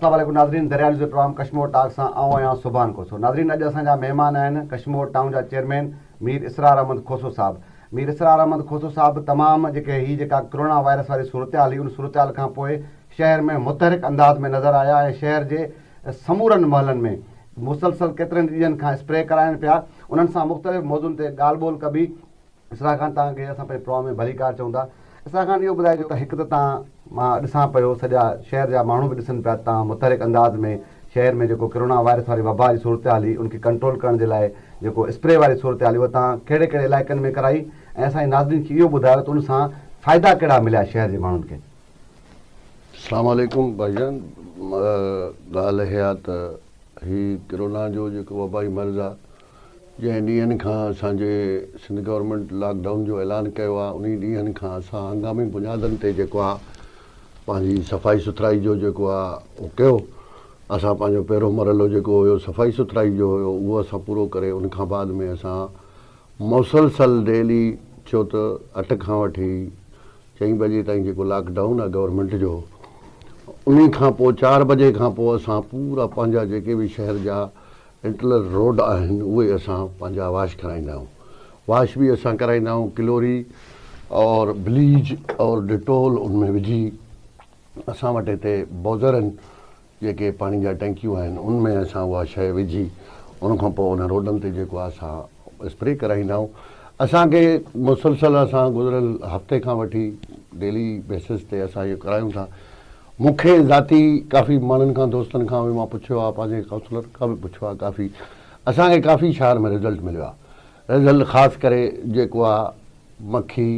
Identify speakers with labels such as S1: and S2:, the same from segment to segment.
S1: अस्सलाम वालेकुम नाज़रीन, दरिया न्यूज़ प्रोग्राम कश्मीर टॉक सां आऊं आहियां सुभान खोसो। नाज़रीन, अॼु असांजा महिमान आहिनि कश्मीर टाउन जा चेयरमैन मीर इसरार अहमद खोसो साहब। मीर इसरार अहमद खोसो साहब तमामु जेका कोरोना वायरस वारी सूरत हाल हुई, उन सूरत हाल खां पोइ शहर में मुतहरिक अंदाज़ में नज़र आया ऐं शहर जे समूरनि महलनि में मुसलसल केतिरनि ॾींहंनि खां स्प्रे कराइनि पिया। उन्हनि सां मुख़्तलिफ़ मौज़ुनि ते ॻाल्हि ॿोल कबी। इसरार खान तव्हांखे असां पंहिंजे प्रोग्राम में भली कार चऊं था। इसरार खान इहो ॿुधाइजो त हिकु त मां ॾिसां पियो सॼा शहर जा माण्हू बि ॾिसनि पिया तव्हां मुतहरिक अंदाज़ में शहर में जेको कोरोना वायरस वारी वबा जी सूरत हाल हुई उनखे कंट्रोल करण जे लाइ जेको स्प्रे वारी सूरत हाल हुई उहा तव्हां कहिड़े कहिड़े इलाइक़नि में कराई ऐं असांजे नाज़रीन खे इहो ॿुधायो त उन सां फ़ाइदा कहिड़ा मिलिया शहर जे माण्हुनि खे।
S2: अस्सलाम वालेकुम भाईजान। ॻाल्हि इहा आहे त हीउ कोरोना जो जेको वबाई मर्ज़ु आहे जंहिं ॾींहंनि खां असांजे सिंध गवर्नमेंट लॉकडाउन जो ऐलान कयो आहे उन ॾींहंनि खां असां हंगामी बुनियादनि ते जेको आहे पंहिंजी सफ़ाई सुथराई जो जेको आहे उहो कयो। असां पंहिंजो पहिरियों मरहलो जेको हुयो सफ़ाई सुथराई जो हुयो उहो असां पूरो करे उन खां बाद में असां मुसलसल डेली छो त 8 खां वठी 4 बजे ताईं जेको लॉकडाउन आहे गवर्नमेंट जो उन खां पोइ 4 बजे खां पोइ असां पूरा पंहिंजा जेके बि शहर जा इंटरनल रोड आहिनि उहे असां पंहिंजा वॉश कराईंदा आहियूं। वॉश बि असां कराईंदा आहियूं क्लोरी और ब्लीच और डिटोल उनमें विझी। असां वटि हिते बॉज़रनि जेके पाणी जा टैंकियूं आहिनि उनमें असां उहा शइ विझी उनखां पोइ उन रोडनि ते जेको आहे असां स्प्रे कराईंदा आहियूं। असांखे मुसलसल असां गुज़िरियल हफ़्ते खां वठी डेली बेसिस ते असां इहो करायूं था। मूंखे ज़ाती काफ़ी माण्हुनि खां दोस्तनि खां बि मां पुछियो आहे, पंहिंजे काउंसलर खां बि पुछियो आहे, असांखे काफ़ी शहर में रिज़ल्ट मिलियो आहे। रिज़ल्ट ख़ासि करे जेको आहे मक्खी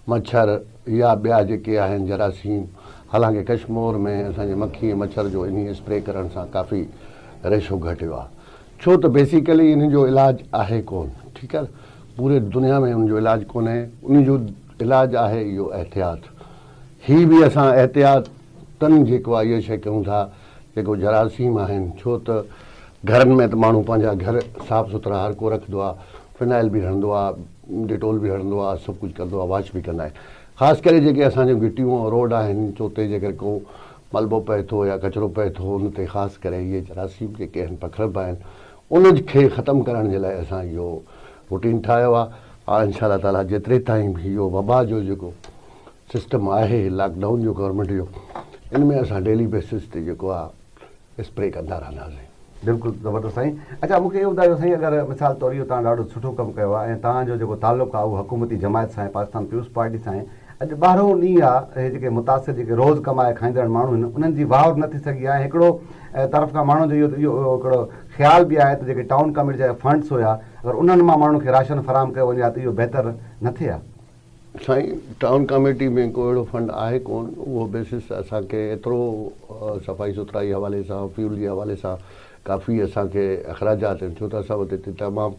S2: मच्छर या ॿिया जेके आहिनि जरासीम, हालांकि कश्मीर में असांजे मक्खी ऐं मच्छर जो इन स्प्रे करण सां काफ़ी रेशो घटियो आहे। छो त बेसिकली इन जो इलाजु आहे कोन, ठीकु आहे। पूरे दुनिया में उन जो इलाजु कोन्हे, उन जो इलाजु आहे इहो एहतियात। हीअ बि असां एहतियातनि जेको आहे इहो शइ कयूं था जेको जरासीम आहिनि। छो त घरनि में त माण्हू पंहिंजा घर साफ़ु सुथरा हर को रखंदो आहे, फिनाइल बि हणंदो आहे, डिटोल बि हणंदो आहे, सभु कुझु कंदो आहे, वॉश बि कंदा आहिनि। ख़ासि करे जेके असांजो गिटियूं रोड आहिनि चोते जेकर को मलबो पए थो या कचिरो पए थो उन ते ख़ासि करे इहे जरासीम जेके आहिनि पखिड़िबा आहिनि उनखे ख़तमु करण जे लाइ असां इहो रूटीन ठाहियो आहे। इंशा ताला जेतिरे ताईं बि इहो वबा जो जेको सिस्टम आहे लॉकडाउन जो गवर्नमेंट जो इन में असां डेली बेसिस ते जेको आहे स्प्रे कंदा रहंदासीं।
S1: बिल्कुलु ज़बरदस्त साईं। अच्छा, मूंखे इहो ॿुधायो साईं, अगरि मिसाल तौर इहो तव्हां ॾाढो सुठो कमु कयो आहे ऐं तव्हांजो जेको तालुक़ु आहे उहो हुकूमती जमायत सां ऐं पाकिस्तान पीपुल्स पार्टी सां आहे। अॼु 12हों ॾींहुं आहे, जेके मुतासिर जेके रोज़ कमाए खाईंदड़ माण्हू आहिनि उन्हनि जी वाह न थी सघी आहे। हिकिड़ो तरफ़ खां माण्हुनि जो इहो हिकिड़ो ख़्यालु बि आहे त जेके टाउन कमेटी जा फंड्स हुया अगरि उन्हनि मां माण्हुनि खे राशन फराहम कयो वञे हा त इहो बहितर न थिए हा।
S2: साईं, टाउन कमेटी में को अहिड़ो फंड आहे कोन। उहो बेसिस असांखे एतिरो सफ़ाई सुथराई हवाले सां फ्यूल जे हवाले सां काफ़ी असांखे अख़राजात आहिनि। छो त असां वटि हिते तमामु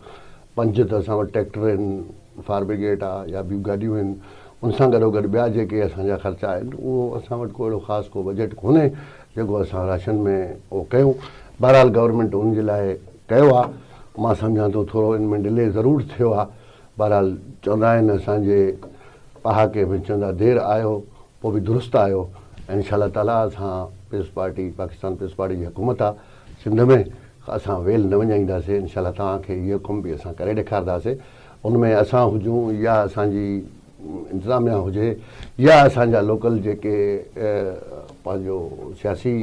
S2: 5 त असां वटि ट्रैक्टर आहिनि, फायर ब्रिगेड आहे या ॿियूं गाॾियूं आहिनि। उन सां गॾोगॾु ॿिया जेके असांजा ख़र्चा आहिनि उहो असां वटि को अहिड़ो ख़ासि को बजट कोन्हे जेको असां राशन में उहो कयूं। बहरहाल गवर्नमेंट उन जे लाइ कयो आहे। मां सम्झां थो थोरो इन में डिले ज़रूरु थियो आहे। बहरहाल चवंदा आहिनि असांजे पहाके में चवंदा देरि आयो पोइ बि दुरुस्त आयो। ऐं इंशा ताला असां पीपुल्स पार्टी पाकिस्तान पीपुल्स पार्टी जी हुकूमत आहे सिंध में, असां वेल न वञाईंदासीं। इंशा तव्हांखे इहो कमु बि असां करे ॾेखारींदासीं। उनमें असां हुजूं या असांजी इंतिज़ामिया हुजे या असांजा लोकल जेके पंहिंजो सियासी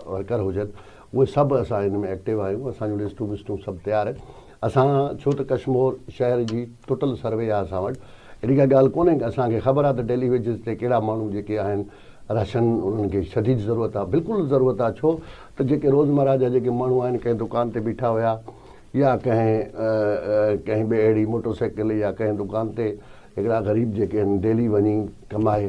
S2: वर्कर हुजनि उहे सभु असां हिन में एक्टिव आहियूं। असांजूं लिस्टूं विस्टूं सभु तयारु आहिनि। असां छो त कश्मीर शहर जी टोटल सर्वे आहे असां वटि। अहिड़ी का ॻाल्हि कोन्हे की असांखे ख़बर आहे त डेली वेजिस ते कहिड़ा माण्हू जेके आहिनि राशन उन्हनि खे शदीद ज़रूरत आहे। बिल्कुलु ज़रूरत आहे। छो त जेके रोज़मर्रा जा जेके माण्हू आहिनि कंहिं दुकान ते बीठा हुया या कंहिं ॿिए अहिड़ी मोटरसाइकिल या कंहिं दुकान ते हिकिड़ा ग़रीब जेके आहिनि डेली वञी कमाए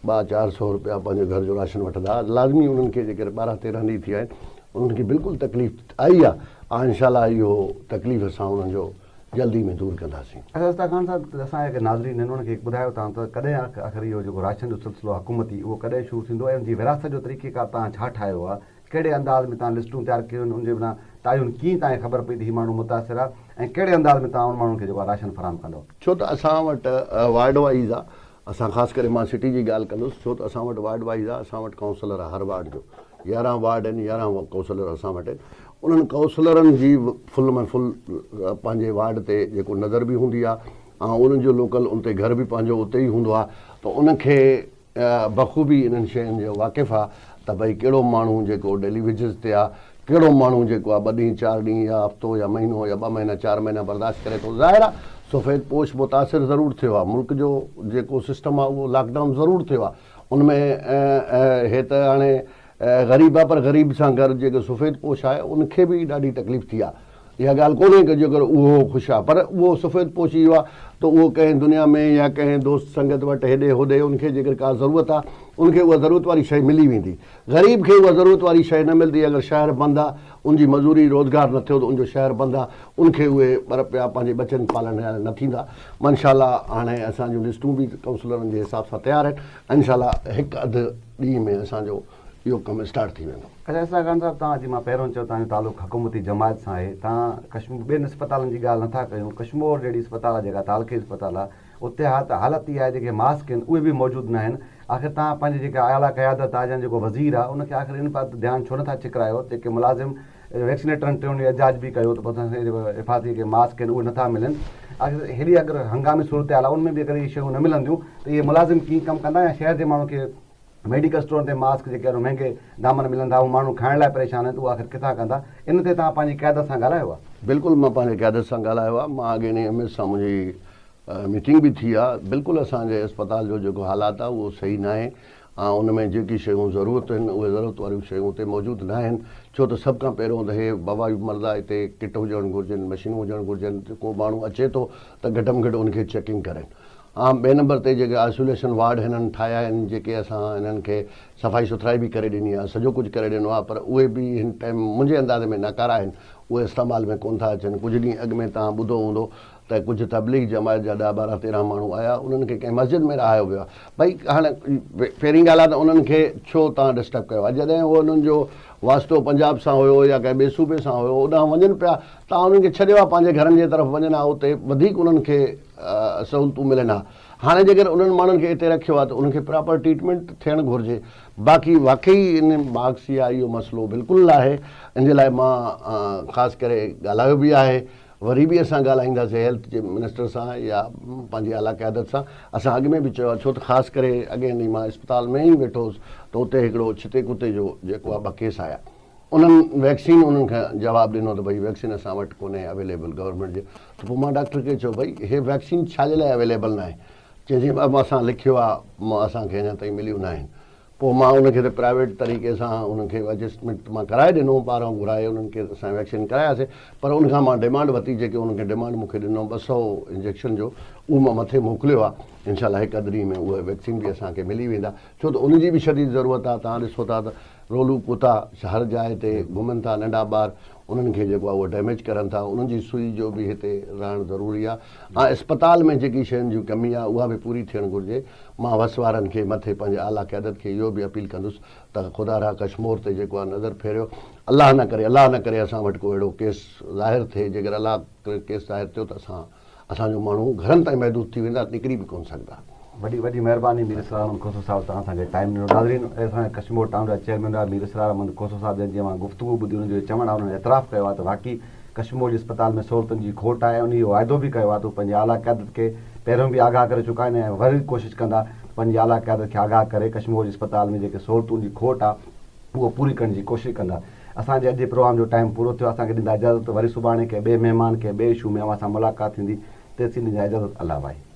S2: 200-400 रुपया पंहिंजे घर जो राशन वठंदा। लाज़मी उन्हनि खे जेके 12-13 ॾींहं थी विया आहिनि उन्हनि खे बिल्कुलु तकलीफ़ आई आहे। ऐं इंशा इहो तकलीफ़ असां उन्हनि जो जल्दी में दूर कंदासीं।
S1: अच्छा उस्ताद खान साहब, असांजे नाज़रीन आहिनि उन्हनि खे ॿुधायो तव्हां त कॾहिं आख़िर इहो जेको राशन जो सिलसिलो हुकूमती उहो कॾहिं शुरू थींदो ऐं उनजी विरासत जो तरीक़ेकार तव्हां छा ठाहियो आहे, कहिड़े अंदाज़ में तव्हां लिस्टूं तयारु कयूं आहिनि, उनजे बिना तायुनि कीअं तव्हांखे ख़बर पई त हीउ माण्हू मुतासिर आहे ऐं कहिड़े अंदाज़ में तव्हां उन माण्हुनि खे जेको आहे राशन फराहम कंदो?
S2: छो त असां वटि वार्ड वाइज़ आहे। असां ख़ासि करे मां सिटी जी ॻाल्हि कंदुसि छो त असां वटि वार्ड वाइज़ आहे। असां वटि काउंसलर आहे हर वार्ड जो। 11 वार्ड आहिनि, 11 काउंसलर असां वटि आहिनि। उन्हनि काउंसलरनि जी फुल में फुल पंहिंजे वार्ड ते जेको नज़र बि हूंदी आहे ऐं उन्हनि जो लोकल उन ते घर बि पंहिंजो उते ई हूंदो आहे, त उनखे बख़ूबी इन्हनि शयुनि जो वाक़िफ़ु आहे त भई कहिड़ो माण्हू जेको डेली वेजिस ते आहे, कहिड़ो माण्हू जेको आहे 2 ॾींहं 4 ॾींहं या हफ़्तो या महीनो या 2 महीना 4 महीना बर्दाश्त करे थो। ज़ाहिर आहे सफ़ेद पोश मुतासिर ज़रूरु थियो आहे, मुल्क जो जेको सिस्टम आहे उहो लॉकडाउन ज़रूरु थियो आहे। उनमें हे त हाणे ग़रीब आहे, पर ग़रीब सां गॾु जेको सफ़ेद पोश आहे उनखे बि ॾाढी तकलीफ़ थी आहे। इहा ॻाल्हि कोन्हे की जेकर उहो ख़ुशि आहे, पर उहो सफ़ेद पोश इहो आहे त उहो कंहिं दुनिया में या कंहिं दोस्त संगत वटि हेॾे होॾे उनखे जेकर का ज़रूरत आहे उनखे उहा ज़रूरत वारी शइ मिली वेंदी। ग़रीब खे उहा ज़रूरत वारी शइ न मिलंदी। अगरि शहर बंदि आहे, उनजी मज़ूरी रोज़गार न थियो त उनजो शहर बंदि आहे, उनखे उहे ॿर पिया पंहिंजे बचनि पालण न थींदा। इंशाल्लाह हाणे असांजूं लिस्टूं बि काउंसलरनि जे हिसाब सां तयारु आहिनि। इंशाल्लाह हिकु अधु ॾींहं में असांजो इहो कमु स्टार्ट थी वेंदो।
S1: अच्छा इसरा ख़ान साहिबु, तव्हां जीअं मां पहिरियों चयो तव्हांजो तालुक़ु हुकूमती जमायत सां आहे, तव्हां कश्मीर ॿियनि अस्पतालनि जी ॻाल्हि नथा कयूं, कश्मीर जहिड़ी अस्पताल आहे जेका तालुक़ी अस्पताल आहे, उते हालत इहा आहे जेके मास्क आहिनि उहे बि मौजूदु न आहिनि। आख़िर तव्हां पंहिंजे जेके आला क़यादत आहे या जेको वज़ीर आहे उनखे आख़िर इन पासे ध्यानु छो नथा छिकरायो? जेके मुलाज़िम वैक्सीनेटरनि ते उन एजाज बि कयो त हिफ़ाज़ती जेके मास्क आहिनि उहे नथा मिलनि। आख़िर हेॾी अगरि हंगामी सूरत हाल आहे उनमें बि अगरि इहे शयूं न मिलंदियूं त इहे मुलाज़िम कीअं कमु कंदा या शहर जे माण्हू खे मेडिकल स्टोर ते मास्क जेके महांगे दामन मिलंदा उहे माण्हू खाइण लाइ परेशान आहिनि त उहे आख़िर किथां कंदा? इन ते तव्हां पंहिंजी क़यादत सां ॻाल्हायो आहे?
S2: बिल्कुलु मां पंहिंजे क़यादत सां ॻाल्हायो आहे। मां अॻे एम एस सां मुंहिंजी मीटिंग बि थी आहे। बिल्कुलु असांजे अस्पताल जो जेको हालात आहे उहो सही न आहे ऐं उन में जेकी शयूं ज़रूरत आहिनि उहे ज़रूरत वारियूं शयूं उते मौजूदु न आहिनि। छो त सभ खां पहिरियों त हे वबा मर्द आहे, हिते किट हुजणु घुरिजनि, मशीनूं हुजणु घुरिजनि, को माण्हू अचे थो त घटि में घटि उनखे चेकिंग करनि। ॿिए नंबर ते जेके आइसोलेशन वार्ड हिननि ठाहिया आहिनि, जेके असां हिननि खे सफ़ाई सुथराई बि करे ॾिनी आहे, सॼो कुझु करे ॾिनो आहे, पर उहे बि हिन टाइम मुंहिंजे अंदाज़े में नाकारा आहिनि। उहे इस्तेमाल में कोन था अचनि। कुझु ॾींहं अॻु में तव्हां ॿुधो हूंदो त कुझु तबलीग जमायत जा 10, 12, 13 माण्हू आया, उन्हनि खे कंहिं मस्जिद में रहायो वियो आहे। भई हाणे पहिरीं ॻाल्हि आहे त उन्हनि खे छो तव्हां डिस्टर्ब कयो आहे? जॾहिं उहो उन्हनि जो वास्तो पंजाब सां हुयो या कंहिं ॿिए सूबे सां हुयो, ओॾां वञनि पिया, तव्हां उन्हनि खे छॾियो आहे पंहिंजे घरनि जे तरफ़ वञनि आहे, उते वधीक उन्हनि खे सहूलियतूं मिलनि हा। हाणे जेकर उन्हनि माण्हुनि खे हिते रखियो आहे त उनखे प्रॉपर ट्रीटमेंट थियणु घुरिजे। बाक़ी वाक़ई इन मार्क्स या इहो मसइलो बिल्कुलु आहे। इन जे लाइ मां ख़ासि करे ॻाल्हायो बि आहे, वरी बि असां ॻाल्हाईंदासीं हेल्थ जे मिनिस्टर सां या पंहिंजी आला क़यादत सां। असां अॻु में बि चयो आहे, छो त ख़ासि करे अॻे ॾींहुं मां अस्पताल में ई वेठो हुउसि त उते हिकिड़ो छिते कुते जो जेको आहे 2 केस आया। उन्हनि वैक्सीन उन्हनि खां जवाबु ॾिनो त भई वैक्सीन असां वटि कोन्हे अवेलेबल गवर्नमेंट जे। त पोइ मां डॉक्टर खे चयो भई हे वैक्सीन छाजे लाइ अवेलेबल न आहे? चइजे असां लिखियो आहे, असांखे अञा ताईं मिलियूं न आहिनि। पोइ मां उनखे त प्राइवेट तरीक़े सां उनखे एडजस्टमेंट मां कराए ॾिनो, ॿाहिरां घुराए उन्हनि खे असां वैक्सीन करायासीं। पर उनखां मां डिमांड वरिती, जेके उनखे डिमांड मूंखे ॾिनो 200 इंजेक्शन जो, उहो मां मथे मोकिलियो आहे। इंशाल्लाह हिकु अधु ॾींहं में उहे वैक्सीन बि असांखे मिली वेंदा, छो त उनजी बि शदीद ज़रूरत आहे। तव्हां ॾिसो था त रोलू कुता हर जाइ ते घुमनि था, नंढा ॿार, उन्हनि खे जेको आहे उहो डैमेज करनि था। उन्हनि जी सुई जो बि हिते रहणु ज़रूरी आहे ऐं अस्पताल में जेकी शयुनि जी कमी आहे उहा बि पूरी थियणु घुरिजे। मां वस वारनि खे मथे पंहिंजे आला क़यादत खे इहो बि अपील कंदुसि त ख़ुदा रहा कश्मीर ते जेको आहे नज़र फेरियो। अलाह न करे असां वटि को अहिड़ो केस ज़ाहिर थिए। जेकर अलाह केस ज़ाहिर थियो त असांजो माण्हू घरनि ताईं महदूद थी वेंदा, निकिरी बि कोन सघंदा।
S1: वॾी महिरबानी मीर इसरार अहमद खोसो साहिबु, तव्हां असांखे टाइम ॾिनो। नाज़रीन, असांजे कश्मीर टाउन जा चेयरमैन हुआ मीर इसरार अहमद खोसो साहिबु, जंहिंजी मां गुफ़्तगू ॿुधी हुनजो चवणु आहे, उन्हनि एतिराफ़ कयो आहे त वाक़ई कश्मीर जे अस्पताल में सहूलियतुनि जी खोट आहे। उन इहो वाइदो बि कयो आहे त पंहिंजे आला क़यादत खे पहिरियों बि आगाह करे चुका आहिनि ऐं वरी कोशिशि कंदा पंहिंजी आला क़यादत खे आगाह करे कश्मीर जे अस्पताल में जेके सहूलियतुनि जी खोट आहे उहो पूरी करण जी कोशिशि कंदा। असांजे अॼु जे प्रोग्राम जो टाइम पूरो थियो। असांखे ॾींदा इजाज़त। वरी सुभाणे कंहिं ॿिए महिमान कंहिं ॿिए इशू में असां मुलाक़ात थींदी। तेसीं ॾींदा इजाज़त। अल्लाह भाई।